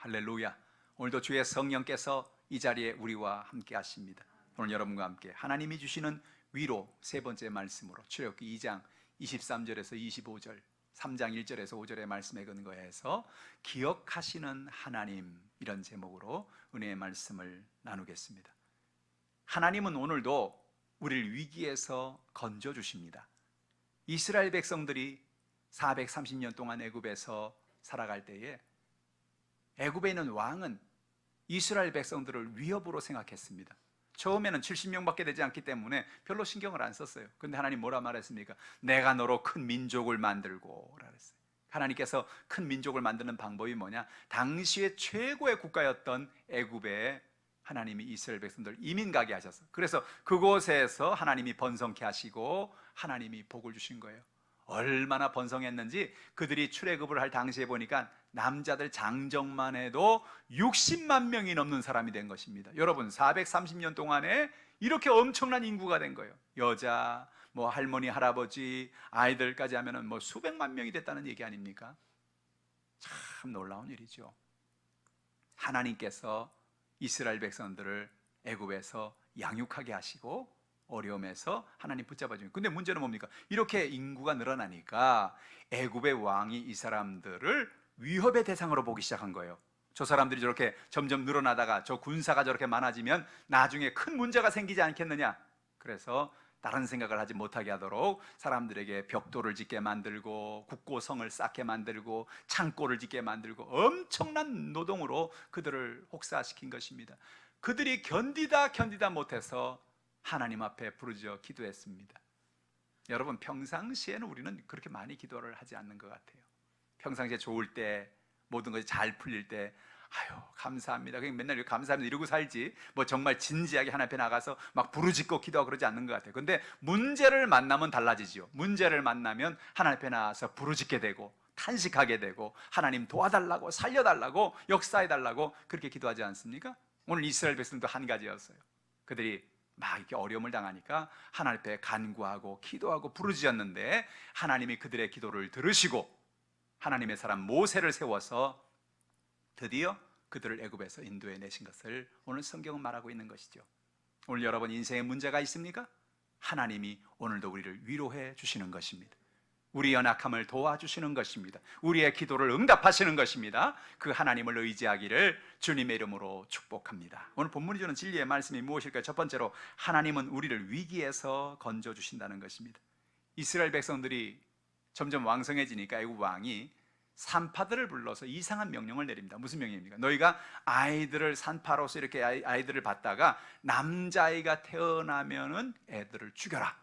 할렐루야. 오늘도 주의 성령께서 이 자리에 우리와 함께 하십니다. 오늘 여러분과 함께 하나님이 주시는 위로 세 번째 말씀으로 출애굽기 2장 23절에서 25절, 3장 1절에서 5절의 말씀에 근거해서 기억하시는 하나님, 이런 제목으로 은혜의 말씀을 나누겠습니다. 하나님은 오늘도 우리를 위기에서 건져주십니다. 이스라엘 백성들이 430년 동안 애굽에서 살아갈 때에 애굽에 있는 왕은 이스라엘 백성들을 위협으로 생각했습니다. 처음에는 70명밖에 되지 않기 때문에 별로 신경을 안 썼어요. 근데 하나님 뭐라 말했습니까? 내가 너로 큰 민족을 만들고 그랬어요. 하나님께서 큰 민족을 만드는 방법이 뭐냐? 당시의 최고의 국가였던 애굽에 하나님이 이스라엘 백성들 이민 가게 하셔서, 그래서 그곳에서 하나님이 번성케 하시고 하나님이 복을 주신 거예요. 얼마나 번성했는지 그들이 출애굽을 할 당시에 보니까 남자들 장정만 해도 60만 명이 넘는 사람이 된 것입니다. 여러분, 430년 동안에 이렇게 엄청난 인구가 된 거예요. 여자, 할머니, 할아버지, 아이들까지 하면은 수백만 명이 됐다는 얘기 아닙니까? 참 놀라운 일이죠. 하나님께서 이스라엘 백성들을 애굽에서 양육하게 하시고 어려움에서 하나님 붙잡아 주는. 근데 문제는 뭡니까? 이렇게 인구가 늘어나니까 애굽의 왕이 이 사람들을 위협의 대상으로 보기 시작한 거예요. 저 사람들이 저렇게 점점 늘어나다가 저 군사가 저렇게 많아지면 나중에 큰 문제가 생기지 않겠느냐. 그래서 다른 생각을 하지 못하게 하도록 사람들에게 벽돌을 짓게 만들고 국고성을 쌓게 만들고 창고를 짓게 만들고 엄청난 노동으로 그들을 혹사시킨 것입니다. 그들이 견디다 못해서 하나님 앞에 부르짖어 기도했습니다. 여러분, 평상시에는 우리는 그렇게 많이 기도를 하지 않는 것 같아요. 평상시에 좋을 때, 모든 것이 잘 풀릴 때 아유 감사합니다, 그냥 맨날 감사합니다 이러고 살지, 정말 진지하게 하나님 앞에 나가서 막 부르짖고 기도하고 그러지 않는 것 같아요. 근데 문제를 만나면 달라지죠. 문제를 만나면 하나님 앞에 나와서 부르짖게 되고 탄식하게 되고 하나님 도와달라고, 살려달라고, 역사해달라고 그렇게 기도하지 않습니까? 오늘 이스라엘 백성도 한 가지였어요. 그들이 막 이렇게 어려움을 당하니까 하나님 앞에 간구하고 기도하고 부르짖었는데 하나님이 그들의 기도를 들으시고 하나님의 사람 모세를 세워서 드디어 그들을 애굽에서 인도해 내신 것을 오늘 성경은 말하고 있는 것이죠. 오늘 여러분 인생에 문제가 있습니까? 하나님이 오늘도 우리를 위로해 주시는 것입니다. 우리 연약함을 도와주시는 것입니다. 우리의 기도를 응답하시는 것입니다. 그 하나님을 의지하기를 주님의 이름으로 축복합니다. 오늘 본문이 주는 진리의 말씀이 무엇일까요? 첫 번째로 하나님은 우리를 위기에서 건져주신다는 것입니다. 이스라엘 백성들이 점점 왕성해지니까 애굽 왕이 산파들을 불러서 이상한 명령을 내립니다. 무슨 명령입니까? 너희가 아이들을 산파로서 이렇게 아이들을 받다가 남자아이가 태어나면은 애들을 죽여라.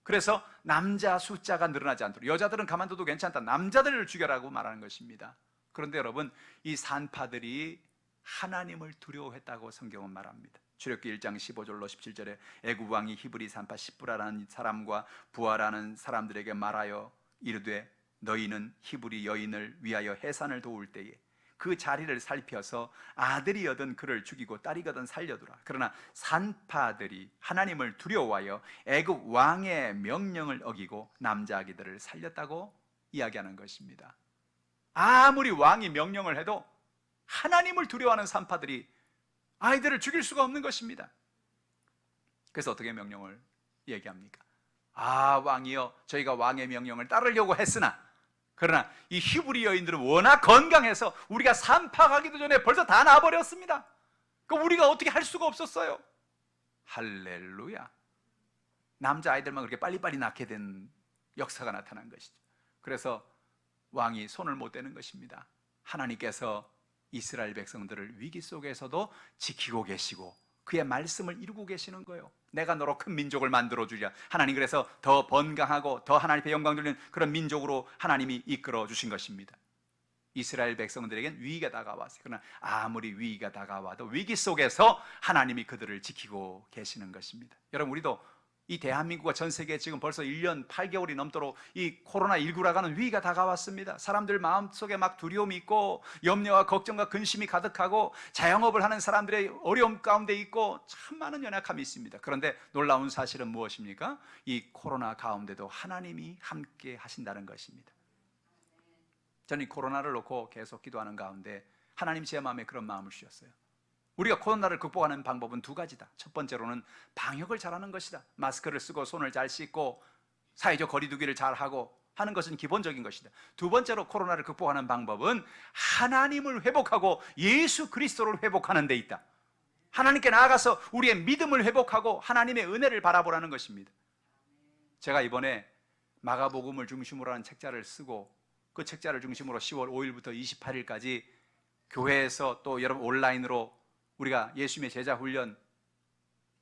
그래서 남자 숫자가 늘어나지 않도록, 여자들은 가만둬도 괜찮다, 남자들을 죽여라고 말하는 것입니다. 그런데 여러분, 이 산파들이 하나님을 두려워했다고 성경은 말합니다. 출애굽기 1장 15절로 17절에 애굽 왕이 히브리 산파 시브라라는 사람과 부하라는 사람들에게 말하여 이르되 너희는 히브리 여인을 위하여 해산을 도울 때에 그 자리를 살펴서 아들이거든 그를 죽이고 딸이거든 살려두라. 그러나 산파들이 하나님을 두려워하여 애굽 왕의 명령을 어기고 남자아기들을 살렸다고 이야기하는 것입니다. 아무리 왕이 명령을 해도 하나님을 두려워하는 산파들이 아이들을 죽일 수가 없는 것입니다. 그래서 어떻게 명령을 얘기합니까? 왕이여, 저희가 왕의 명령을 따르려고 했으나, 그러나 이 히브리 여인들은 워낙 건강해서 우리가 산파가기도 전에 벌써 다 나와버렸습니다. 그럼 우리가 어떻게 할 수가 없었어요. 할렐루야. 남자아이들만 그렇게 빨리빨리 낳게 된 역사가 나타난 것이죠. 그래서 왕이 손을 못 대는 것입니다. 하나님께서 이스라엘 백성들을 위기 속에서도 지키고 계시고 그의 말씀을 이루고 계시는 거예요. 내가 너로 큰 민족을 만들어 주리라. 하나님 그래서 더 번강하고 더 하나님의 영광 돌리는 그런 민족으로 하나님이 이끌어 주신 것입니다. 이스라엘 백성들에겐 위기가 다가왔어요. 그러나 아무리 위기가 다가와도 위기 속에서 하나님이 그들을 지키고 계시는 것입니다. 여러분, 우리도 이 대한민국과 전 세계에 지금 벌써 1년 8개월이 넘도록 이 코로나19라고 하는 위기가 다가왔습니다. 사람들 마음속에 막 두려움이 있고 염려와 걱정과 근심이 가득하고 자영업을 하는 사람들의 어려움 가운데 있고 참 많은 연약함이 있습니다. 그런데 놀라운 사실은 무엇입니까? 이 코로나 가운데도 하나님이 함께 하신다는 것입니다. 저는 이 코로나를 놓고 계속 기도하는 가운데 하나님 제 마음에 그런 마음을 주셨어요. 우리가 코로나를 극복하는 방법은 두 가지다. 첫 번째로는 방역을 잘하는 것이다. 마스크를 쓰고 손을 잘 씻고 사회적 거리두기를 잘하고 하는 것은 기본적인 것이다. 두 번째로 코로나를 극복하는 방법은 하나님을 회복하고 예수 그리스도를 회복하는 데 있다. 하나님께 나아가서 우리의 믿음을 회복하고 하나님의 은혜를 바라보라는 것입니다. 제가 이번에 마가복음을 중심으로 하는 책자를 쓰고 그 책자를 중심으로 10월 5일부터 28일까지 교회에서 또 여러분 온라인으로 우리가 예수님의 제자 훈련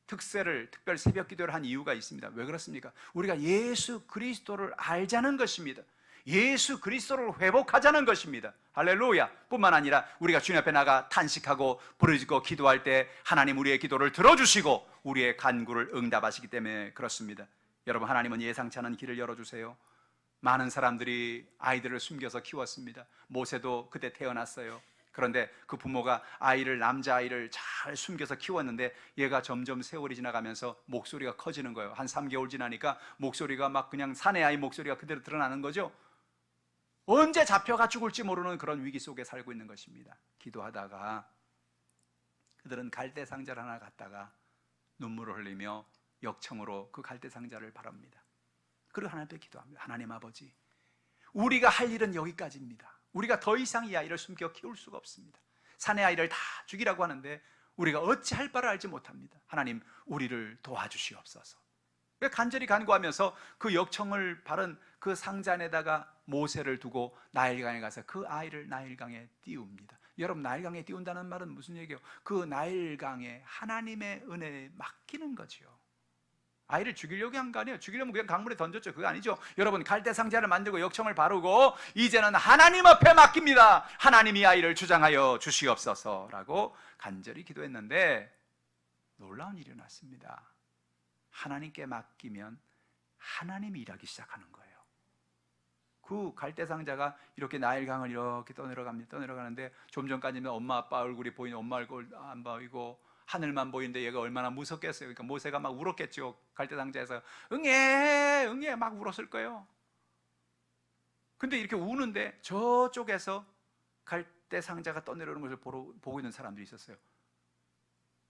특별 새벽 기도를 한 이유가 있습니다. 왜 그렇습니까? 우리가 예수 그리스도를 알자는 것입니다. 예수 그리스도를 회복하자는 것입니다. 할렐루야. 뿐만 아니라 우리가 주님 앞에 나가 탄식하고 부르짖고 기도할 때 하나님 우리의 기도를 들어주시고 우리의 간구를 응답하시기 때문에 그렇습니다. 여러분, 하나님은 예상치 않은 길을 열어주세요. 많은 사람들이 아이들을 숨겨서 키웠습니다. 모세도 그때 태어났어요. 그런데 그 부모가 남자아이를 잘 숨겨서 키웠는데 얘가 점점 세월이 지나가면서 목소리가 커지는 거예요. 한 3개월 지나니까 목소리가 막 그냥 사내 아이 목소리가 그대로 드러나는 거죠. 언제 잡혀가 죽을지 모르는 그런 위기 속에 살고 있는 것입니다. 기도하다가 그들은 갈대 상자를 하나 갖다가 눈물을 흘리며 역청으로 그 갈대 상자를 바랍니다. 그리고 하나님께 기도합니다. 하나님 아버지, 우리가 할 일은 여기까지입니다. 우리가 더 이상 이 아이를 숨겨 키울 수가 없습니다. 사내 아이를 다 죽이라고 하는데 우리가 어찌할 바를 알지 못합니다. 하나님, 우리를 도와주시옵소서. 간절히 간구하면서 그 역청을 바른 그 상자 안에다가 모세를 두고 나일강에 가서 그 아이를 나일강에 띄웁니다. 여러분, 나일강에 띄운다는 말은 무슨 얘기예요? 그 나일강에 하나님의 은혜에 맡기는 거죠. 아이를 죽이려고 한 거 아니에요. 죽이려면 그냥 강물에 던졌죠. 그거 아니죠. 여러분, 갈대 상자를 만들고 역청을 바르고 이제는 하나님 앞에 맡깁니다. 하나님이 아이를 주장하여 주시옵소서라고 간절히 기도했는데 놀라운 일이 일어났습니다. 하나님께 맡기면 하나님이 일하기 시작하는 거예요. 그 갈대 상자가 이렇게 나일강을 이렇게 떠내려가는데 좀 전까지는 엄마 아빠 얼굴이 보이는 엄마 얼굴 안 보이고 하늘만 보이는데 얘가 얼마나 무섭겠어요. 그러니까 모세가 막 울었겠죠. 갈대 상자에서 응애 막 울었을 거예요. 근데 이렇게 우는데 저쪽에서 갈대 상자가 떠내려오는 것을 보고 있는 사람들이 있었어요.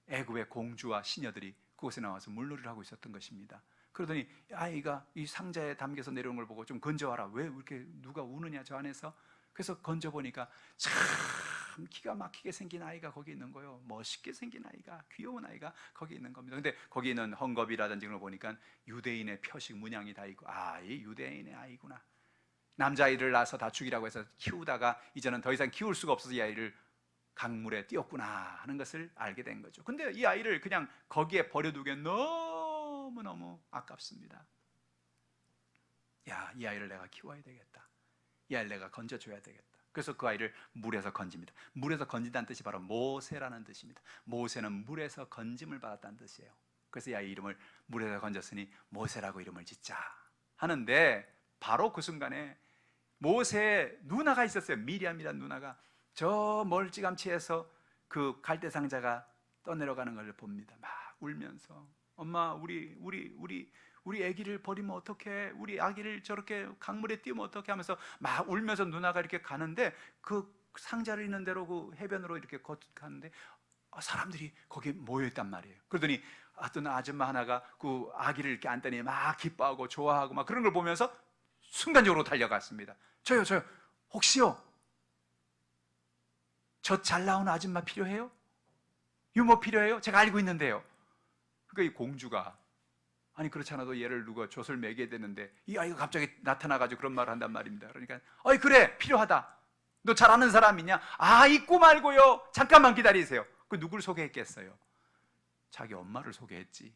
애굽의 공주와 시녀들이 그곳에 나와서 물놀이를 하고 있었던 것입니다. 그러더니 아이가 이 상자에 담겨서 내려오는 걸 보고 좀 건져와라. 왜 이렇게 누가 우느냐 저 안에서. 그래서 건져보니까 참 기가 막히게 생긴 아이가 거기 있는 거예요. 멋있게 생긴 아이가, 귀여운 아이가 거기 있는 겁니다. 근데 거기 있는 헝겊이라든지 그런 걸 보니까 유대인의 표식 문양이 다 있고, 이 유대인의 아이구나. 남자아이를 낳아서 다 죽이라고 해서 키우다가 이제는 더 이상 키울 수가 없어서 이 아이를 강물에 띄웠구나 하는 것을 알게 된 거죠. 근데 이 아이를 그냥 거기에 버려두기엔 너무너무 아깝습니다. 이 아이를 내가 키워야 되겠다. 이 아이를 내가 건져줘야 되겠다. 그래서 그 아이를 물에서 건집니다. 물에서 건진다는 뜻이 바로 모세라는 뜻입니다. 모세는 물에서 건짐을 받았다는 뜻이에요. 그래서 이 아이 이름을 물에서 건졌으니 모세라고 이름을 짓자 하는데, 바로 그 순간에 모세의 누나가 있었어요. 미리암이라는 누나가 저 멀찌감치해서 그 갈대 상자가 떠내려가는 걸 봅니다. 막 울면서 엄마 우리 아기를 버리면 어떡해? 우리 아기를 저렇게 강물에 띄우면 어떡해? 하면서 막 울면서 누나가 이렇게 가는데 그 상자를 있는 대로 그 해변으로 이렇게 가는데 사람들이 거기에 모여있단 말이에요. 그러더니 어떤 아줌마 하나가 그 아기를 이렇게 안더니 막 기뻐하고 좋아하고 막 그런 걸 보면서 순간적으로 달려갔습니다. 저요 혹시요 저 잘 나온 아줌마 필요해요? 유모 필요해요? 제가 알고 있는데요. 그러니까 이 공주가 아니 그렇지 않아도 얘를 누가 젖을 먹여야 되는데 이 아이가 갑자기 나타나가지고 그런 말을 한단 말입니다. 그러니까 그래 필요하다. 너 잘 아는 사람이냐? 있고 말고요. 잠깐만 기다리세요. 그 누굴 소개했겠어요? 자기 엄마를 소개했지.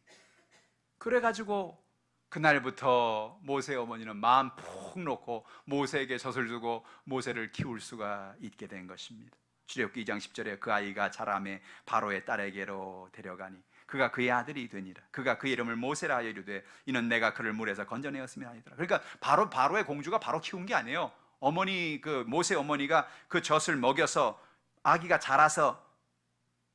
그래가지고 그날부터 모세 어머니는 마음 푹 놓고 모세에게 젖을 주고 모세를 키울 수가 있게 된 것입니다. 출애굽기 2장 10절에 그 아이가 자라매 바로의 딸에게로 데려가니 그가 그의 아들이 되니라. 그가 그 이름을 모세라 하여 이르되 이는 내가 그를 물에서 건져내었음이 아니더라. 그러니까 바로의 공주가 바로 키운 게 아니에요. 그 모세 어머니가 그 젖을 먹여서 아기가 자라서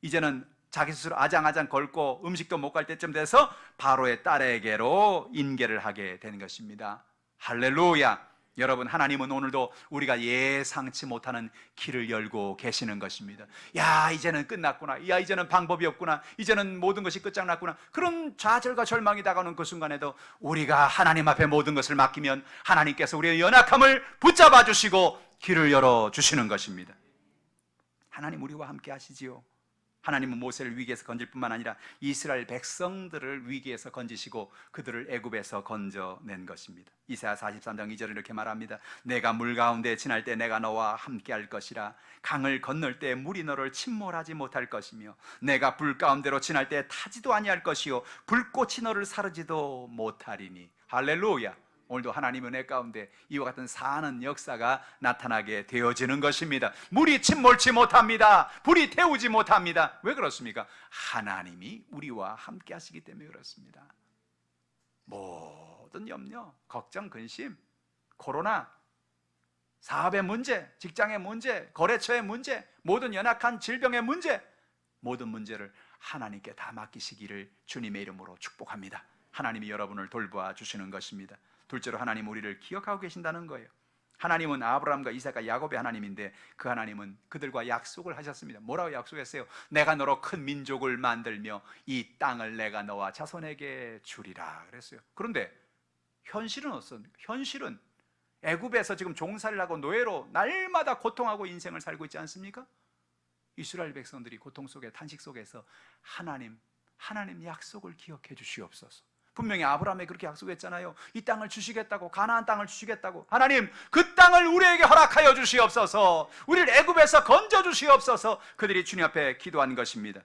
이제는 자기 스스로 아장아장 걸고 음식도 못 갈 때쯤 돼서 바로의 딸에게로 인계를 하게 된 것입니다. 할렐루야. 여러분, 하나님은 오늘도 우리가 예상치 못하는 길을 열고 계시는 것입니다. 야, 이제는 끝났구나. 야, 이제는 방법이 없구나. 이제는 모든 것이 끝장났구나. 그런 좌절과 절망이 다가오는 그 순간에도 우리가 하나님 앞에 모든 것을 맡기면 하나님께서 우리의 연약함을 붙잡아 주시고 길을 열어 주시는 것입니다. 하나님 우리와 함께 하시지요. 하나님은 모세를 위기에서 건질 뿐만 아니라 이스라엘 백성들을 위기에서 건지시고 그들을 애굽에서 건져낸 것입니다. 이사야 43장 2절에 이렇게 말합니다. 내가 물 가운데 지날 때 내가 너와 함께 할 것이라. 강을 건널 때 물이 너를 침몰하지 못할 것이며 내가 불 가운데로 지날 때 타지도 아니할 것이요 불꽃이 너를 사르지도 못하리니. 할렐루야. 오늘도 하나님 은혜 가운데 이와 같은 사는 역사가 나타나게 되어지는 것입니다. 물이 침몰치 못합니다. 불이 태우지 못합니다. 왜 그렇습니까? 하나님이 우리와 함께 하시기 때문에 그렇습니다. 모든 염려, 걱정, 근심, 코로나, 사업의 문제, 직장의 문제, 거래처의 문제, 모든 연약한 질병의 문제, 모든 문제를 하나님께 다 맡기시기를 주님의 이름으로 축복합니다. 하나님이 여러분을 돌보아 주시는 것입니다. 둘째로 하나님 우리를 기억하고 계신다는 거예요. 하나님은 아브라함과 이삭과 야곱의 하나님인데 그 하나님은 그들과 약속을 하셨습니다. 뭐라고 약속했어요? 내가 너로 큰 민족을 만들며 이 땅을 내가 너와 자손에게 주리라 그랬어요. 그런데 현실은 어떻습니까? 현실은 애굽에서 지금 종살이를 하고 노예로 날마다 고통하고 인생을 살고 있지 않습니까? 이스라엘 백성들이 고통 속에 탄식 속에서 하나님 약속을 기억해 주시옵소서. 분명히 아브라함에 그렇게 약속했잖아요. 이 땅을 주시겠다고, 가나안 땅을 주시겠다고. 하나님 그 땅을 우리에게 허락하여 주시옵소서. 우리를 애굽에서 건져 주시옵소서. 그들이 주님 앞에 기도한 것입니다.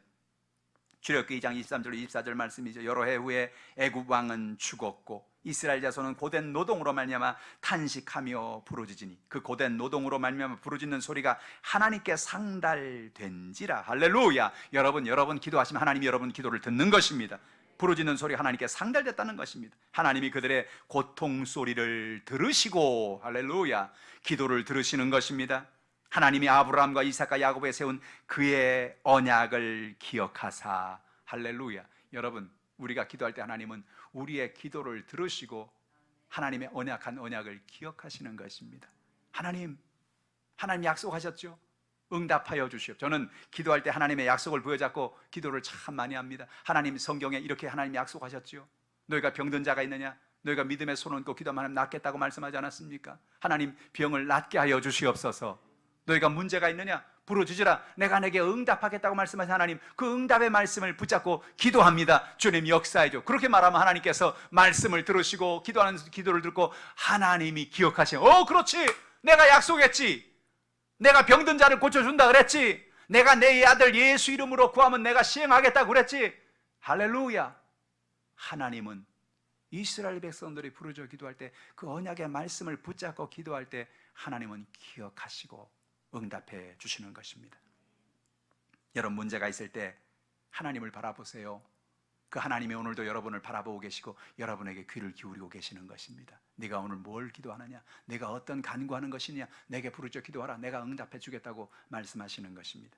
출애굽기 2장 23절 24절 말씀이죠. 여러 해 후에 애굽 왕은 죽었고 이스라엘 자손은 고된 노동으로 말미암아 탄식하며 부르짖으니 그 고된 노동으로 말미암아 부르짖는 소리가 하나님께 상달된지라. 할렐루야. 여러분 기도하시면 하나님이 여러분 기도를 듣는 것입니다. 부르짖는 소리가 하나님께 상달됐다는 것입니다. 하나님이 그들의 고통 소리를 들으시고 할렐루야 기도를 들으시는 것입니다. 하나님이 아브라함과 이삭과 야곱에 세운 그의 언약을 기억하사 할렐루야. 여러분 우리가 기도할 때 하나님은 우리의 기도를 들으시고 하나님의 언약한 언약을 기억하시는 것입니다. 하나님 약속하셨죠? 응답하여 주시옵. 저는 기도할 때 하나님의 약속을 부여잡고 기도를 참 많이 합니다. 하나님 성경에 이렇게 하나님 약속하셨죠? 너희가 병든 자가 있느냐? 너희가 믿음의 손을 얹고 기도하면 하나님 낫겠다고 말씀하지 않았습니까? 하나님 병을 낫게 하여 주시옵소서. 너희가 문제가 있느냐? 부르짖으라. 내가 내게 응답하겠다고 말씀하신 하나님, 그 응답의 말씀을 붙잡고 기도합니다. 주님 역사해 줘. 그렇게 말하면 하나님께서 말씀을 들으시고 기도하는 기도를 듣고 하나님이 기억하시고 그렇지. 내가 약속했지. 내가 병든 자를 고쳐준다 그랬지. 내가 내 아들 예수 이름으로 구하면 내가 시행하겠다고 그랬지. 할렐루야. 하나님은 이스라엘 백성들이 부르짖어 기도할 때 그 언약의 말씀을 붙잡고 기도할 때 하나님은 기억하시고 응답해 주시는 것입니다. 여러분 문제가 있을 때 하나님을 바라보세요. 그 하나님이 오늘도 여러분을 바라보고 계시고 여러분에게 귀를 기울이고 계시는 것입니다. 네가 오늘 뭘 기도하느냐? 내가 어떤 간구하는 것이냐? 내게 부르짖어 기도하라. 내가 응답해 주겠다고 말씀하시는 것입니다.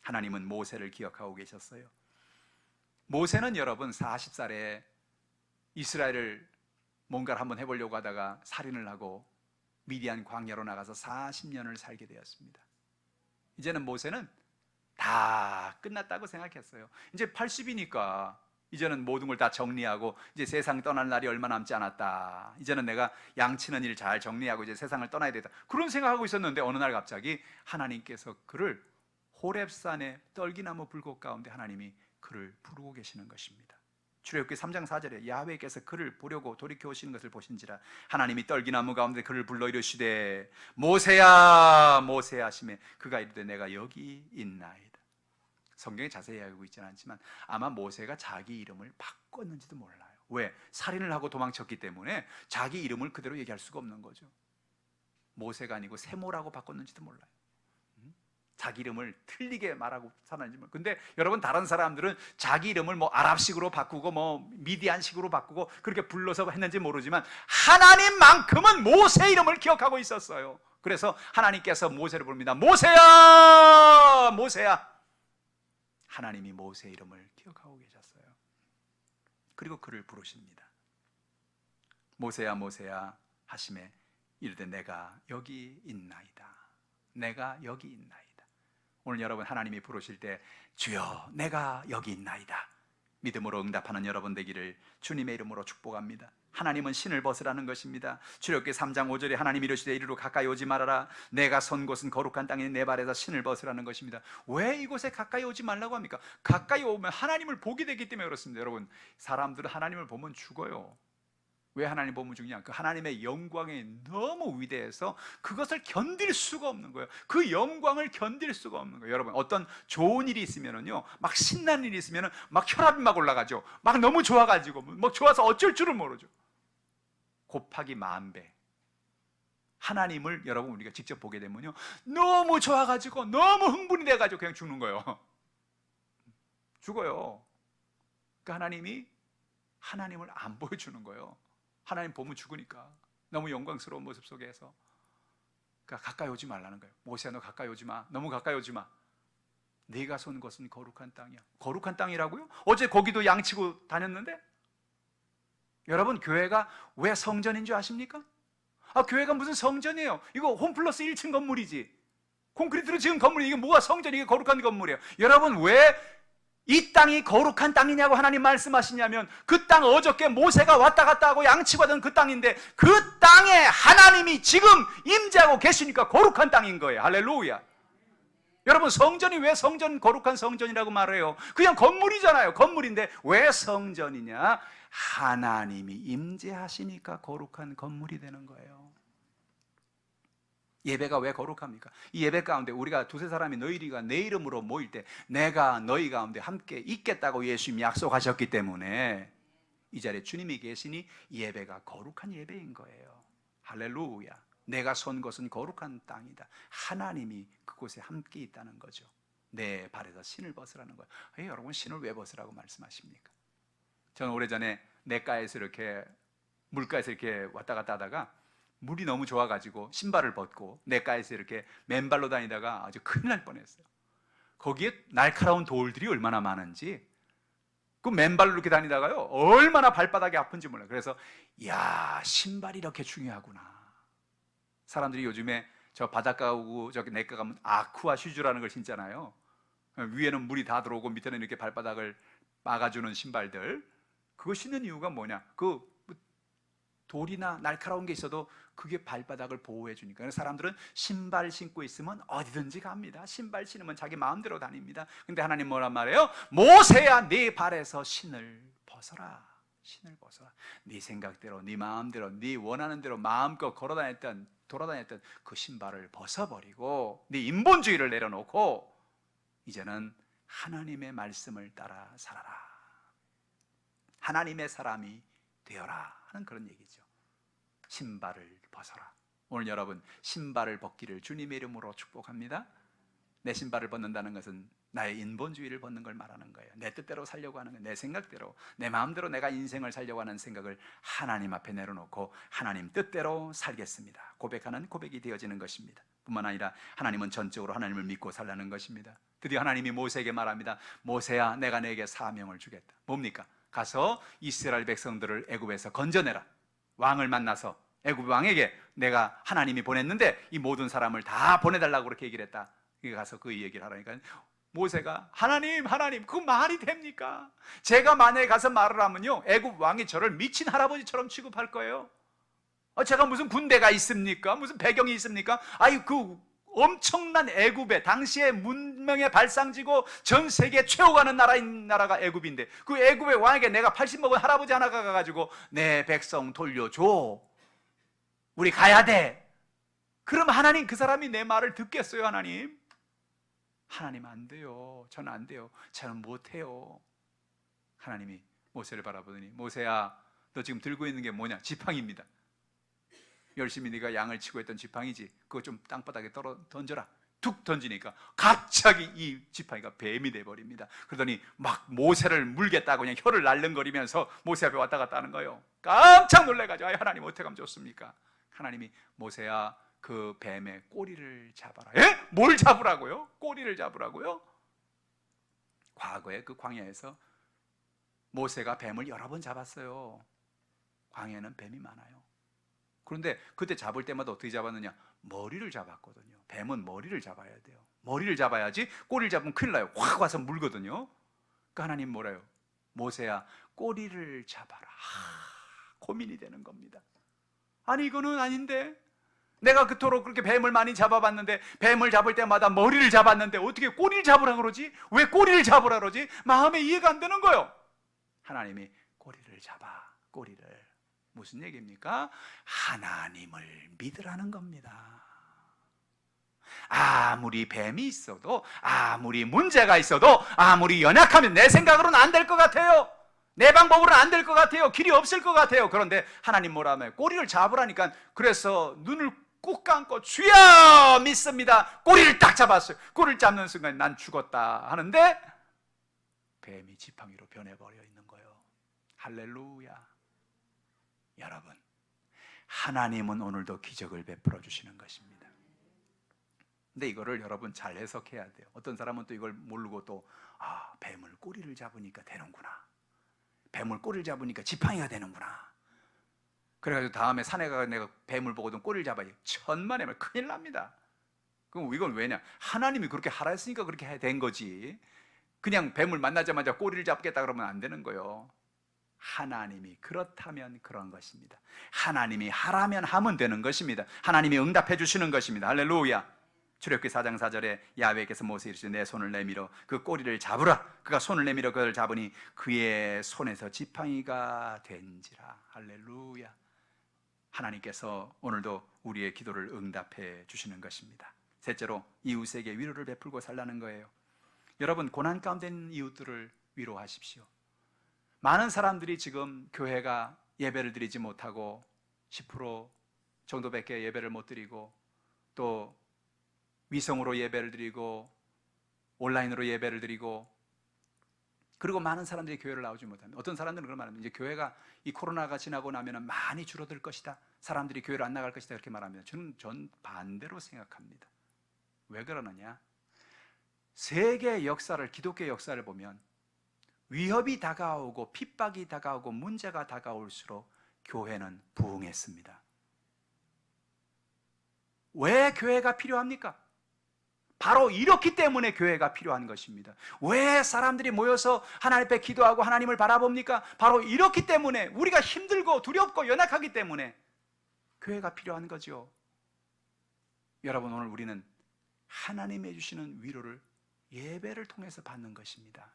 하나님은 모세를 기억하고 계셨어요. 모세는 여러분 40살에 이스라엘을 뭔가를 한번 해보려고 하다가 살인을 하고 미디안 광야로 나가서 40년을 살게 되었습니다. 이제는 모세는 다 끝났다고 생각했어요. 이제 80이니까 이제는 모든 걸 다 정리하고 이제 세상 떠날 날이 얼마 남지 않았다. 이제는 내가 양치는 일 잘 정리하고 이제 세상을 떠나야 되다. 그런 생각하고 있었는데 어느 날 갑자기 하나님께서 그를 호렙산의 떨기나무 불꽃 가운데 하나님이 그를 부르고 계시는 것입니다. 출애굽기 3장 4절에 야훼께서 그를 보려고 돌이켜 오시는 것을 보신지라 하나님이 떨기나무 가운데 그를 불러 이르시되 모세야 모세야 하시매 그가 이르되 내가 여기 있나이다. 성경에 자세히 알고 있지는 않지만 아마 모세가 자기 이름을 바꿨는지도 몰라요. 왜? 살인을 하고 도망쳤기 때문에 자기 이름을 그대로 얘기할 수가 없는 거죠. 모세가 아니고 세모라고 바꿨는지도 몰라요. 자기 이름을 틀리게 말하고 사는지 몰라요. 근데 여러분 다른 사람들은 자기 이름을 뭐 아랍식으로 바꾸고 뭐 미디안식으로 바꾸고 그렇게 불러서 했는지 모르지만 하나님만큼은 모세 이름을 기억하고 있었어요. 그래서 하나님께서 모세를 부릅니다. 모세야 모세야. 하나님이 모세 이름을 기억하고 계셨어요. 그리고 그를 부르십니다. 모세야 모세야 하심에 이르되 내가 여기 있나이다. 내가 여기 있나이다. 오늘 여러분 하나님이 부르실 때 주여 내가 여기 있나이다, 믿음으로 응답하는 여러분 되기를 주님의 이름으로 축복합니다. 하나님은 신을 벗으라는 것입니다. 출애굽기 3장 5절에 하나님 이르시되 이리로 가까이 오지 말아라. 내가 선 곳은 거룩한 땅이니 내 발에서 신을 벗으라는 것입니다. 왜 이곳에 가까이 오지 말라고 합니까? 가까이 오면 하나님을 보게 되기 때문에 그렇습니다. 여러분, 사람들은 하나님을 보면 죽어요. 왜 하나님 보면 죽냐? 그 하나님의 영광이 너무 위대해서 그것을 견딜 수가 없는 거예요. 그 영광을 견딜 수가 없는 거예요. 여러분, 어떤 좋은 일이 있으면은요, 막 신나는 일이 있으면은 막 혈압이 막 올라가죠. 막 너무 좋아가지고 막 좋아서 어쩔 줄을 모르죠. 곱하기 10,000배. 하나님을 여러분 우리가 직접 보게 되면요, 너무 좋아가지고 너무 흥분이 돼가지고 그냥 죽는 거예요. 죽어요. 그 하나님이 하나님을 안 보여주는 거예요. 하나님 보면 죽으니까. 너무 영광스러운 모습 속에서. 그러니까 가까이 오지 말라는 거예요. 모세야, 너 가까이 오지 마. 너무 가까이 오지 마. 네가 선 것은 거룩한 땅이야. 거룩한 땅이라고요? 어제 거기도 양치고 다녔는데? 여러분, 교회가 왜 성전인 줄 아십니까? 교회가 무슨 성전이에요? 이거 홈플러스 1층 건물이지. 콘크리트로 지은 건물이, 이게 뭐가 성전이, 이게 거룩한 건물이에요. 여러분, 왜 이 땅이 거룩한 땅이냐고 하나님 말씀하시냐면, 그 땅 어저께 모세가 왔다 갔다 하고 양치고 하던 그 땅인데 그 땅에 하나님이 지금 임재하고 계시니까 거룩한 땅인 거예요. 할렐루야. 여러분, 성전이 왜 성전, 거룩한 성전이라고 말해요? 그냥 건물이잖아요. 건물인데 왜 성전이냐? 하나님이 임재하시니까 거룩한 건물이 되는 거예요. 예배가 왜 거룩합니까? 이 예배 가운데 우리가 두세 사람이 너희가 내 이름으로 모일 때 내가 너희 가운데 함께 있겠다고 예수님이 약속하셨기 때문에 이 자리에 주님이 계시니 예배가 거룩한 예배인 거예요. 할렐루야. 내가 선 것은 거룩한 땅이다. 하나님이 그곳에 함께 있다는 거죠. 내 발에서 신을 벗으라는 거예요. 여러분, 신을 왜 벗으라고 말씀하십니까? 저는 오래전에 냇가에서 이렇게 물가에서 이렇게 왔다 갔다 하다가 물이 너무 좋아가지고 신발을 벗고 냇가에서 이렇게 맨발로 다니다가 아주 큰일 날 뻔했어요. 거기에 날카로운 돌들이 얼마나 많은지, 그 맨발로 이렇게 다니다가요 얼마나 발바닥이 아픈지 몰라요. 그래서 야, 신발이 이렇게 중요하구나. 사람들이 요즘에 저 바닷가 오고 저기 냇가 가면 아쿠아 슈즈라는 걸 신잖아요. 위에는 물이 다 들어오고 밑에는 이렇게 발바닥을 막아주는 신발들. 그거 신는 이유가 뭐냐? 그 돌이나 날카로운 게 있어도 그게 발바닥을 보호해 주니까. 사람들은 신발 신고 있으면 어디든지 갑니다. 신발 신으면 자기 마음대로 다닙니다. 근데 하나님 뭐란 말이에요? 모세야, 네 발에서 신을 벗어라. 신을 벗어라. 네 생각대로, 네 마음대로, 네 원하는 대로 마음껏 돌아다녔던 그 신발을 벗어버리고 네 인본주의를 내려놓고 이제는 하나님의 말씀을 따라 살아라. 하나님의 사람이 되어라 하는 그런 얘기죠. 신발을 벗어라. 오늘 여러분, 신발을 벗기를 주님의 이름으로 축복합니다. 내 신발을 벗는다는 것은 나의 인본주의를 벗는 걸 말하는 거예요. 내 뜻대로 살려고 하는 거예요. 내 생각대로, 내 마음대로 내가 인생을 살려고 하는 생각을 하나님 앞에 내려놓고 하나님 뜻대로 살겠습니다, 고백하는 고백이 되어지는 것입니다. 뿐만 아니라 하나님은 전적으로 하나님을 믿고 살라는 것입니다. 드디어 하나님이 모세에게 말합니다. 모세야, 내가 너에게 사명을 주겠다. 뭡니까? 가서 이스라엘 백성들을 애굽에서 건져내라. 왕을 만나서 애굽 왕에게 내가 하나님이 보냈는데 이 모든 사람을 다 보내달라고 그렇게 얘기를 했다. 가서 그 얘기를 하라니까 모세가 하나님 그 말이 됩니까? 제가 만약에 가서 말을 하면요 애굽 왕이 저를 미친 할아버지처럼 취급할 거예요. 제가 무슨 군대가 있습니까? 무슨 배경이 있습니까? 그 엄청난 애굽의 당시의 문명의 발상지고 전 세계 최고가는 나라가 애굽인데 그 애굽의 왕에게 내가 80 먹은 할아버지 하나가 가가지고 내 백성 돌려줘, 우리 가야 돼. 그럼 하나님 그 사람이 내 말을 듣겠어요? 하나님 안 돼요. 저는 안 돼요. 저는 못해요. 하나님이 모세를 바라보더니 모세야, 너 지금 들고 있는 게 뭐냐? 지팡이입니다. 열심히 네가 양을 치고 했던 지팡이지. 그거 좀 땅바닥에 던져라. 툭 던지니까 갑자기 이 지팡이가 뱀이 돼버립니다. 그러더니 막 모세를 물겠다고 그냥 혀를 날름거리면서 모세 앞에 왔다 갔다 하는 거예요. 깜짝 놀래가지고 하나님 어떻게 하면 좋습니까? 하나님이 모세야, 그 뱀의 꼬리를 잡아라. 뭘 잡으라고요? 꼬리를 잡으라고요? 과거에 그 광야에서 모세가 뱀을 여러 번 잡았어요. 광야에는 뱀이 많아요. 그런데 그때 잡을 때마다 어떻게 잡았느냐? 머리를 잡았거든요. 뱀은 머리를 잡아야 돼요. 머리를 잡아야지 꼬리를 잡으면 큰일 나요. 확 와서 물거든요. 그 하나님 뭐래요? 모세야, 꼬리를 잡아라. 고민이 되는 겁니다. 아니 이거는 아닌데, 내가 그토록 그렇게 뱀을 많이 잡아봤는데, 뱀을 잡을 때마다 머리를 잡았는데 어떻게 꼬리를 잡으라 그러지? 왜 꼬리를 잡으라 그러지? 마음에 이해가 안 되는 거예요. 하나님이 꼬리를 잡아. 꼬리를. 무슨 얘기입니까? 하나님을 믿으라는 겁니다. 아무리 뱀이 있어도, 아무리 문제가 있어도, 아무리 연약하면 내 생각으로는 안 될 것 같아요. 내 방법으로는 안 될 것 같아요. 길이 없을 것 같아요. 그런데 하나님 뭐라며? 꼬리를 잡으라니까. 그래서 눈을 꾹 감고 주여 믿습니다. 꼬리를 딱 잡았어요. 꼬리를 잡는 순간 난 죽었다 하는데 뱀이 지팡이로 변해버려 있는 거예요. 할렐루야. 여러분, 하나님은 오늘도 기적을 베풀어 주시는 것입니다. 근데 이거를 여러분 잘 해석해야 돼요. 어떤 사람은 또 이걸 모르고 또 뱀을 꼬리를 잡으니까 되는구나. 뱀을 꼬리를 잡으니까 지팡이가 되는구나. 그래가지고 다음에 산에 가서 내가 뱀을 보거든 꼬리를 잡아야 천만에 큰일 납니다. 그럼 이건 왜냐? 하나님이 그렇게 하라 했으니까 그렇게 된 거지. 그냥 뱀을 만나자마자 꼬리를 잡겠다 그러면 안 되는 거예요. 하나님이 그렇다면 그런 것입니다. 하나님이 하라면 하면 되는 것입니다. 하나님이 응답해 주시는 것입니다. 할렐루야. 출애굽기 4장 4절에 야훼께서 모세에게 이르시되 내 손을 내밀어 그 꼬리를 잡으라. 그가 손을 내밀어 그를 잡으니 그의 손에서 지팡이가 된지라. 할렐루야. 하나님께서 오늘도 우리의 기도를 응답해 주시는 것입니다. 셋째로 이웃에게 위로를 베풀고 살라는 거예요. 여러분, 고난 가운데 있는 이웃들을 위로하십시오. 많은 사람들이 지금 교회가 예배를 드리지 못하고 10% 정도밖에 예배를 못 드리고 또 위성으로 예배를 드리고 온라인으로 예배를 드리고, 그리고 많은 사람들이 교회를 나오지 못합니다. 어떤 사람들은 그런 말합니다. 이제 교회가 이 코로나가 지나고 나면 많이 줄어들 것이다. 사람들이 교회를 안 나갈 것이다. 이렇게 말합니다. 전 반대로 생각합니다. 왜 그러느냐? 세계 역사를, 기독교 역사를 보면 위협이 다가오고 핍박이 다가오고 문제가 다가올수록 교회는 부흥했습니다. 왜 교회가 필요합니까? 바로 이렇기 때문에 교회가 필요한 것입니다. 왜 사람들이 모여서 하나님 앞에 기도하고 하나님을 바라봅니까? 바로 이렇기 때문에, 우리가 힘들고 두렵고 연약하기 때문에 교회가 필요한 거죠. 여러분, 오늘 우리는 하나님이 주시는 위로를 예배를 통해서 받는 것입니다.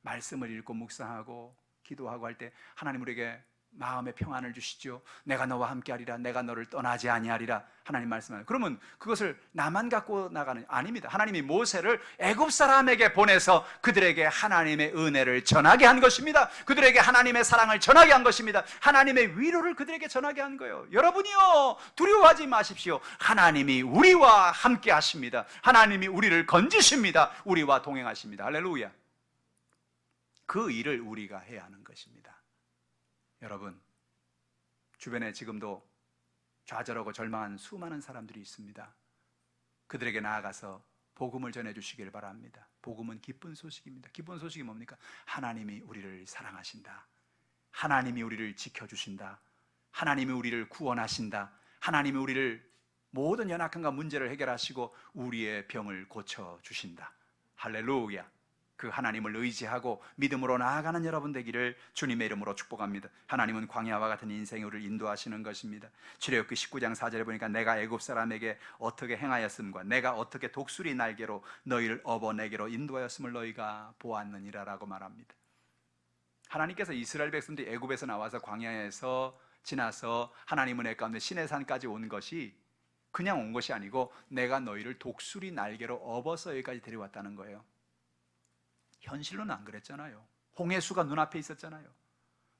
말씀을 읽고 묵상하고 기도하고 할 때 하나님 우리에게 마음의 평안을 주시죠. 내가 너와 함께하리라. 내가 너를 떠나지 아니하리라. 하나님 말씀하세요. 그러면 그것을 나만 갖고 나가는, 아닙니다. 하나님이 모세를 애굽 사람에게 보내서 그들에게 하나님의 은혜를 전하게 한 것입니다. 그들에게 하나님의 사랑을 전하게 한 것입니다. 하나님의 위로를 그들에게 전하게 한 거예요. 여러분이요, 두려워하지 마십시오. 하나님이 우리와 함께 하십니다. 하나님이 우리를 건지십니다. 우리와 동행하십니다. 할렐루야. 그 일을 우리가 해야 하는 것입니다. 여러분, 주변에 지금도 좌절하고 절망한 수많은 사람들이 있습니다. 그들에게 나아가서 복음을 전해주시길 바랍니다. 복음은 기쁜 소식입니다. 기쁜 소식이 뭡니까? 하나님이 우리를 사랑하신다. 하나님이 우리를 지켜주신다. 하나님이 우리를 구원하신다. 하나님이 우리를 모든 연약함과 문제를 해결하시고 우리의 병을 고쳐주신다. 할렐루야. 그 하나님을 의지하고 믿음으로 나아가는 여러분 되기를 주님의 이름으로 축복합니다. 하나님은 광야와 같은 인생에 우리를 인도하시는 것입니다. 출애굽기 19장 4절에 보니까 내가 애굽 사람에게 어떻게 행하였음과 내가 어떻게 독수리 날개로 너희를 업어 내게로 인도하였음을 너희가 보았느니라 라고 말합니다. 하나님께서 이스라엘 백성들이 애굽에서 나와서 광야에서 지나서 하나님 은혜 가운데 시내산까지 온 것이 그냥 온 것이 아니고 내가 너희를 독수리 날개로 업어서 여기까지 데려왔다는 거예요. 현실로는 안 그랬잖아요. 홍해수가 눈앞에 있었잖아요.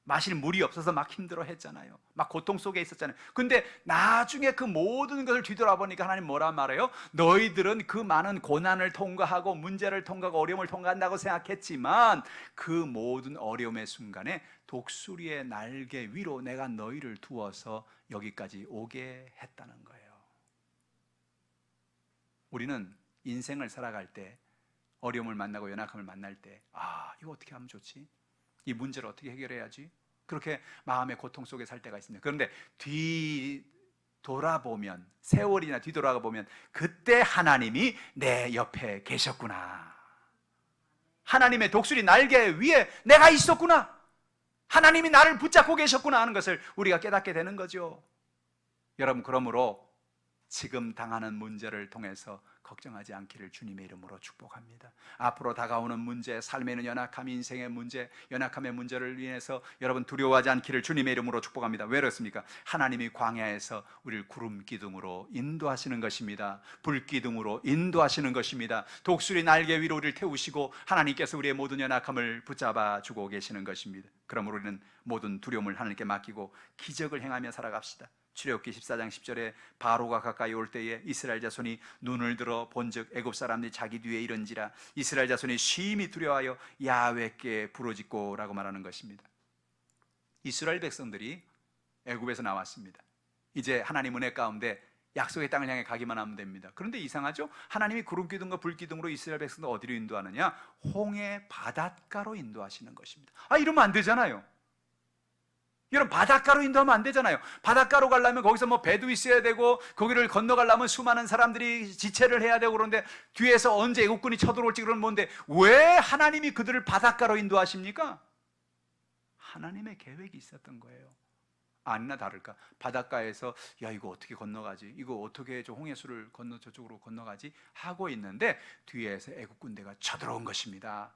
마실 물이 없어서 막 힘들어 했잖아요. 막 고통 속에 있었잖아요. 근데 나중에 그 모든 것을 뒤돌아보니까 하나님 뭐라 말해요? 너희들은 그 많은 고난을 통과하고 문제를 통과하고 어려움을 통과한다고 생각했지만 그 모든 어려움의 순간에 독수리의 날개 위로 내가 너희를 두어서 여기까지 오게 했다는 거예요. 우리는 인생을 살아갈 때 어려움을 만나고 연약함을 만날 때 이거 어떻게 하면 좋지? 이 문제를 어떻게 해결해야지? 그렇게 마음의 고통 속에 살 때가 있습니다. 그런데 뒤돌아보면, 세월이나 뒤돌아보면 그때 하나님이 내 옆에 계셨구나, 하나님의 독수리 날개 위에 내가 있었구나, 하나님이 나를 붙잡고 계셨구나 하는 것을 우리가 깨닫게 되는 거죠. 여러분, 그러므로 지금 당하는 문제를 통해서 걱정하지 않기를 주님의 이름으로 축복합니다. 앞으로 다가오는 문제, 삶에 있는 연약함, 인생의 문제, 연약함의 문제를 인해서 여러분 두려워하지 않기를 주님의 이름으로 축복합니다. 왜 그렇습니까? 하나님이 광야에서 우리를 구름 기둥으로 인도하시는 것입니다. 불 기둥으로 인도하시는 것입니다. 독수리 날개 위로 우리를 태우시고 하나님께서 우리의 모든 연약함을 붙잡아 주고 계시는 것입니다. 그러므로 우리는 모든 두려움을 하나님께 맡기고 기적을 행하며 살아갑시다. 출애굽기 14장 10절에 바로가 가까이 올 때에 이스라엘 자손이 눈을 들어 본즉 애굽 사람들이 자기 뒤에 이른지라 이스라엘 자손이 심히 두려워하여 야훼께 부르짖고 라고 말하는 것입니다. 이스라엘 백성들이 애굽에서 나왔습니다. 이제 하나님 은혜 가운데 약속의 땅을 향해 가기만 하면 됩니다. 그런데 이상하죠? 하나님이 구름기둥과 불기둥으로 이스라엘 백성들 어디로 인도하느냐? 홍해 바닷가로 인도하시는 것입니다. 이러면 안 되잖아요. 여러분, 바닷가로 인도하면 안 되잖아요. 바닷가로 가려면 거기서 뭐 배도 있어야 되고 거기를 건너가려면 수많은 사람들이 지체를 해야 되고, 그런데 뒤에서 언제 애국군이 쳐들어올지 그러면 뭔데 왜 하나님이 그들을 바닷가로 인도하십니까? 하나님의 계획이 있었던 거예요. 아니나 다를까, 바닷가에서 야 이거 어떻게 건너가지, 이거 어떻게 저 홍해수를 건너 저쪽으로 건너가지 하고 있는데 뒤에서 애국 군대가 쳐들어온 것입니다.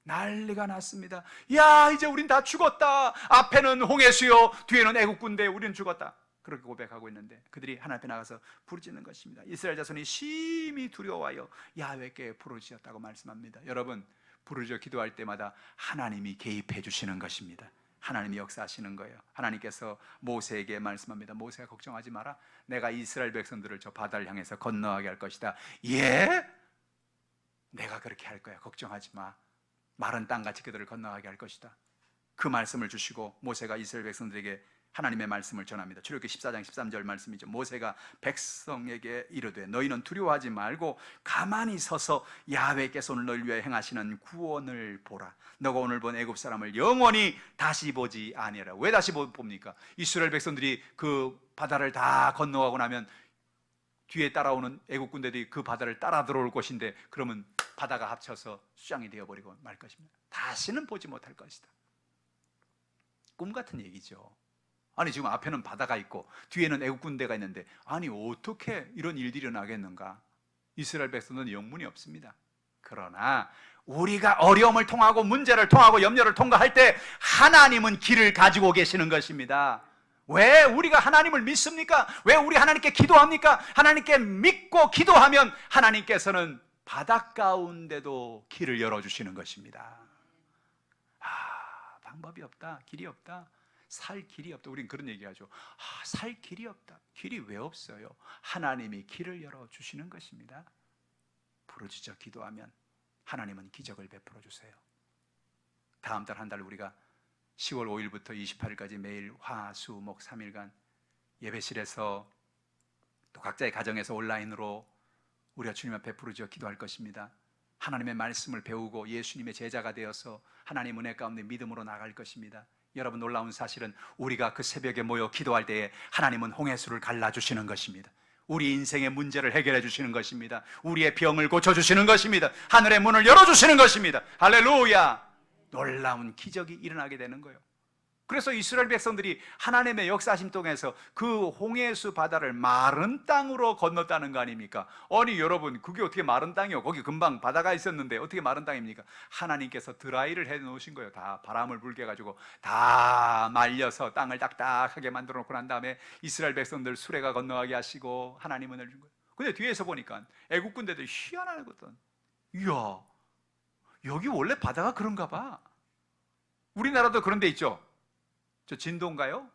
난리가 났습니다. 야 이제 우린 다 죽었다, 앞에는 홍해수요 뒤에는 애국 군대, 우리는 죽었다, 그렇게 고백하고 있는데 그들이 하나님 앞에 나가서 부르짖는 것입니다. 이스라엘 자손이 심히 두려워하여 야훼께 부르짖었다고 말씀합니다. 여러분, 부르짖어 기도할 때마다 하나님이 개입해 주시는 것입니다. 하나님이 역사하시는 거예요. 하나님께서 모세에게 말씀합니다. 모세가 걱정하지 마라, 내가 이스라엘 백성들을 저 바다를 향해서 건너가게 할 것이다. 예? 내가 그렇게 할 거야, 걱정하지 마, 마른 땅같이 그들을 건너가게 할 것이다. 그 말씀을 주시고 모세가 이스라엘 백성들에게 하나님의 말씀을 전합니다. 출애굽기 14장 13절 말씀이죠. 모세가 백성에게 이르되 너희는 두려워하지 말고 가만히 서서 야훼께서 오늘 너희를 위하여 행하시는 구원을 보라. 너가 오늘 본 애굽 사람을 영원히 다시 보지 아니하라. 왜 다시 봅니까? 이스라엘 백성들이 그 바다를 다 건너가고 나면 뒤에 따라오는 애국 군대들이 그 바다를 따라 들어올 것인데, 그러면 바다가 합쳐서 수장이 되어버리고 말 것입니다. 다시는 보지 못할 것이다. 꿈 같은 얘기죠. 아니 지금 앞에는 바다가 있고 뒤에는 애국 군대가 있는데 아니 어떻게 이런 일들이 일어나겠는가? 이스라엘 백성은 영문이 없습니다. 그러나 우리가 어려움을 통하고 문제를 통하고 염려를 통과할 때 하나님은 길을 가지고 계시는 것입니다. 왜 우리가 하나님을 믿습니까? 왜 우리 하나님께 기도합니까? 하나님께 믿고 기도하면 하나님께서는 바닷가운데도 길을 열어주시는 것입니다. 방법이 없다, 길이 없다, 살 길이 없다, 우린 그런 얘기하죠. 살 길이 없다. 길이 왜 없어요? 하나님이 길을 열어주시는 것입니다. 부르짖어 기도하면 하나님은 기적을 베풀어 주세요. 다음 달 한 달 우리가 10월 5일부터 28일까지 매일 화, 수, 목 3일간 예배실에서 또 각자의 가정에서 온라인으로 우리가 주님 앞에 부르짖어 기도할 것입니다. 하나님의 말씀을 배우고 예수님의 제자가 되어서 하나님 은혜 가운데 믿음으로 나갈 것입니다. 여러분, 놀라운 사실은 우리가 그 새벽에 모여 기도할 때에 하나님은 홍해수를 갈라주시는 것입니다. 우리 인생의 문제를 해결해 주시는 것입니다. 우리의 병을 고쳐주시는 것입니다. 하늘의 문을 열어주시는 것입니다. 할렐루야! 놀라운 기적이 일어나게 되는 거예요. 그래서 이스라엘 백성들이 하나님의 역사하심 통해서 그 홍해수 바다를 마른 땅으로 건넜다는 거 아닙니까? 아니 여러분, 그게 어떻게 마른 땅이요? 거기 금방 바다가 있었는데 어떻게 마른 땅입니까? 하나님께서 드라이를 해 놓으신 거예요. 다 바람을 불게 해가지고 다 말려서 땅을 딱딱하게 만들어 놓고 난 다음에 이스라엘 백성들 수레가 건너가게 하시고 하나님 은혜를 준 거예요. 근데 뒤에서 보니까 애국 군대들이 희한하거든. 이야, 여기 원래 바다가 그런가 봐. 우리나라도 그런 데 있죠. 저 진도인가요?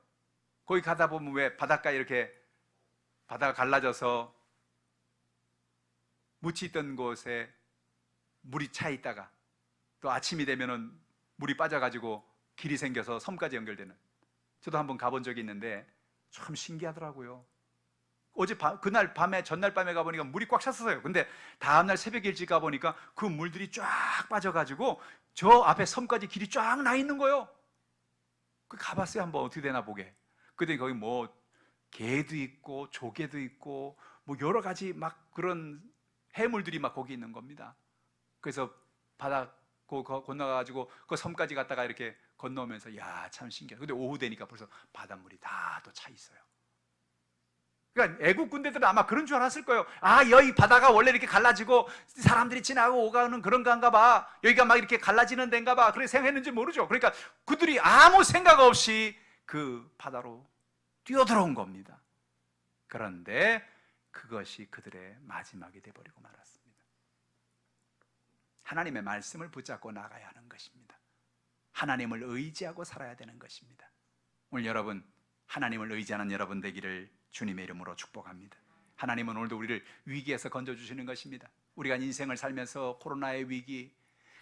거기 가다 보면 왜 바닷가에 이렇게 바다가 갈라져서 묻히 있던 곳에 물이 차 있다가 또 아침이 되면은 물이 빠져가지고 길이 생겨서 섬까지 연결되는, 저도 한번 가본 적이 있는데 참 신기하더라고요. 그날 밤에, 전날 밤에 가보니까 물이 꽉 찼었어요. 근데 다음날 새벽 일찍 가보니까 그 물들이 쫙 빠져가지고 저 앞에 섬까지 길이 쫙 나 있는 거예요. 그 가봤어요. 한번 어떻게 되나 보게. 그랬더니 거기 뭐 개도 있고 조개도 있고 뭐 여러 가지 막 그런 해물들이 막 거기 있는 겁니다. 그래서 바다 건너가지고 그 섬까지 갔다가 이렇게 건너오면서 야, 참 신기해. 근데 오후 되니까 벌써 바닷물이 다 또 차 있어요. 그러니까 애국 군대들은 아마 그런 줄 알았을 거예요. 아, 여기 바다가 원래 이렇게 갈라지고 사람들이 지나고 오가는 그런 건가 봐. 여기가 막 이렇게 갈라지는 데인가 봐. 그렇게 생각했는지 모르죠. 그러니까 그들이 아무 생각 없이 그 바다로 뛰어들어온 겁니다. 그런데 그것이 그들의 마지막이 돼버리고 말았습니다. 하나님의 말씀을 붙잡고 나가야 하는 것입니다. 하나님을 의지하고 살아야 되는 것입니다. 오늘 여러분, 하나님을 의지하는 여러분 되기를 주님의 이름으로 축복합니다. 하나님은 오늘도 우리를 위기에서 건져주시는 것입니다. 우리가 인생을 살면서 코로나의 위기,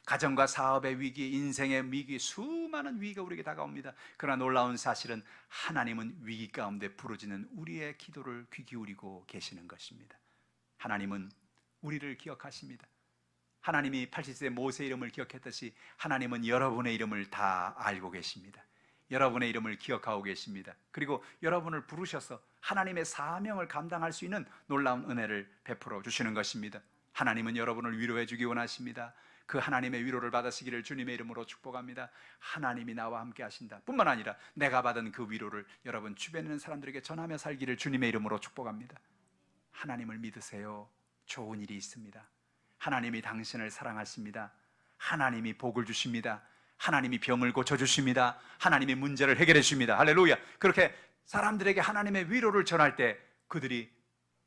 가정과 사업의 위기, 인생의 위기, 수많은 위기가 우리에게 다가옵니다. 그러나 놀라운 사실은 하나님은 위기 가운데 부르짖는 우리의 기도를 귀 기울이고 계시는 것입니다. 하나님은 우리를 기억하십니다. 하나님이 80세 모세 이름을 기억했듯이 하나님은 여러분의 이름을 다 알고 계십니다. 여러분의 이름을 기억하고 계십니다. 그리고 여러분을 부르셔서 하나님의 사명을 감당할 수 있는 놀라운 은혜를 베풀어 주시는 것입니다. 하나님은 여러분을 위로해 주기 원하십니다. 그 하나님의 위로를 받으시기를 주님의 이름으로 축복합니다. 하나님이 나와 함께 하신다 뿐만 아니라 내가 받은 그 위로를 여러분 주변에 있는 사람들에게 전하며 살기를 주님의 이름으로 축복합니다. 하나님을 믿으세요. 좋은 일이 있습니다. 하나님이 당신을 사랑하십니다. 하나님이 복을 주십니다. 하나님이 병을 고쳐주십니다. 하나님이 문제를 해결해 주십니다. 할렐루야. 그렇게 사람들에게 하나님의 위로를 전할 때 그들이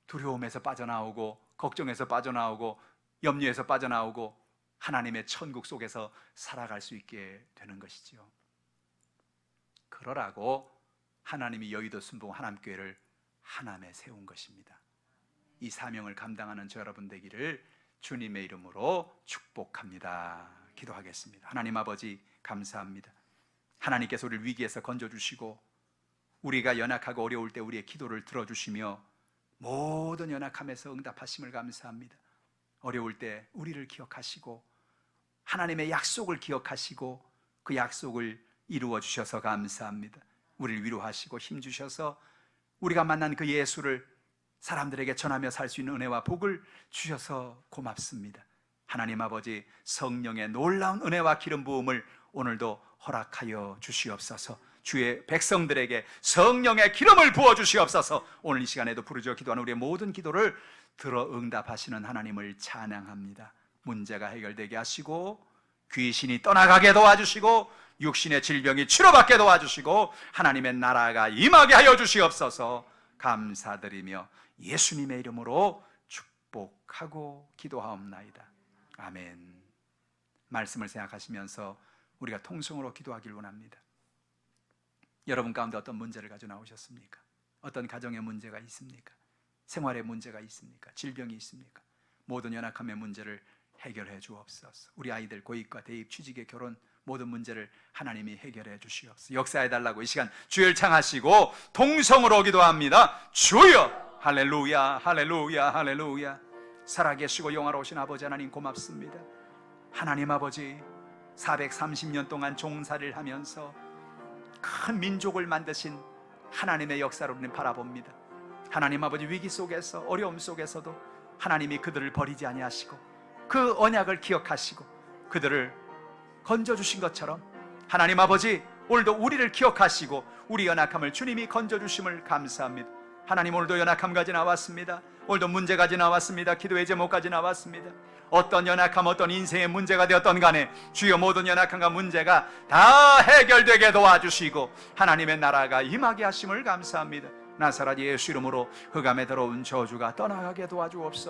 두려움에서 빠져나오고 걱정에서 빠져나오고 염려에서 빠져나오고 하나님의 천국 속에서 살아갈 수 있게 되는 것이지요. 그러라고 하나님이 여의도 순봉 하남교회를 하남에 세운 것입니다. 이 사명을 감당하는 저 여러분 되기를 주님의 이름으로 축복합니다. 기도하겠습니다. 하나님 아버지 감사합니다. 하나님께서 우리를 위기에서 건져주시고 우리가 연약하고 어려울 때 우리의 기도를 들어주시며 모든 연약함에서 응답하심을 감사합니다. 어려울 때 우리를 기억하시고 하나님의 약속을 기억하시고 그 약속을 이루어 주셔서 감사합니다. 우리를 위로하시고 힘주셔서 우리가 만난 그 예수를 사람들에게 전하며 살 수 있는 은혜와 복을 주셔서 고맙습니다. 하나님 아버지, 성령의 놀라운 은혜와 기름 부음을 오늘도 허락하여 주시옵소서. 주의 백성들에게 성령의 기름을 부어 주시옵소서. 오늘 이 시간에도 부르짖어 기도하는 우리의 모든 기도를 들어 응답하시는 하나님을 찬양합니다. 문제가 해결되게 하시고 귀신이 떠나가게 도와주시고 육신의 질병이 치료받게 도와주시고 하나님의 나라가 임하게 하여 주시옵소서. 감사드리며 예수님의 이름으로 축복하고 기도하옵나이다. 아멘. 말씀을 생각하시면서 우리가 통성으로 기도하길 원합니다. 여러분 가운데 어떤 문제를 가지고 나오셨습니까? 어떤 가정의 문제가 있습니까? 생활의 문제가 있습니까? 질병이 있습니까? 모든 연약함의 문제를 해결해 주옵소서. 우리 아이들 고입과 대입, 취직의 결혼 모든 문제를 하나님이 해결해 주시옵소서. 역사해 달라고 이 시간 주를 창하시고 통성으로 기도합니다. 주여! 할렐루야, 할렐루야, 할렐루야. 살아계시고 영화로우신 아버지 하나님 고맙습니다. 하나님 아버지, 430년 동안 종살이를 하면서 큰 민족을 만드신 하나님의 역사를 우리는 바라봅니다. 하나님 아버지, 위기 속에서 어려움 속에서도 하나님이 그들을 버리지 아니하시고 그 언약을 기억하시고 그들을 건져주신 것처럼 하나님 아버지, 오늘도 우리를 기억하시고 우리 연약함을 주님이 건져주심을 감사합니다. 하나님, 오늘도 연약함 가지 나왔습니다. 오늘도 문제 가지 나왔습니다. 기도의 제목까지 나왔습니다. 어떤 연약함, 어떤 인생의 문제가 되었던 간에 주여 모든 연약함과 문제가 다 해결되게 도와주시고 하나님의 나라가 임하게 하심을 감사합니다. 나사렛 예수 이름으로 흑암에 들어온 저주가 떠나가게 도와주옵소서.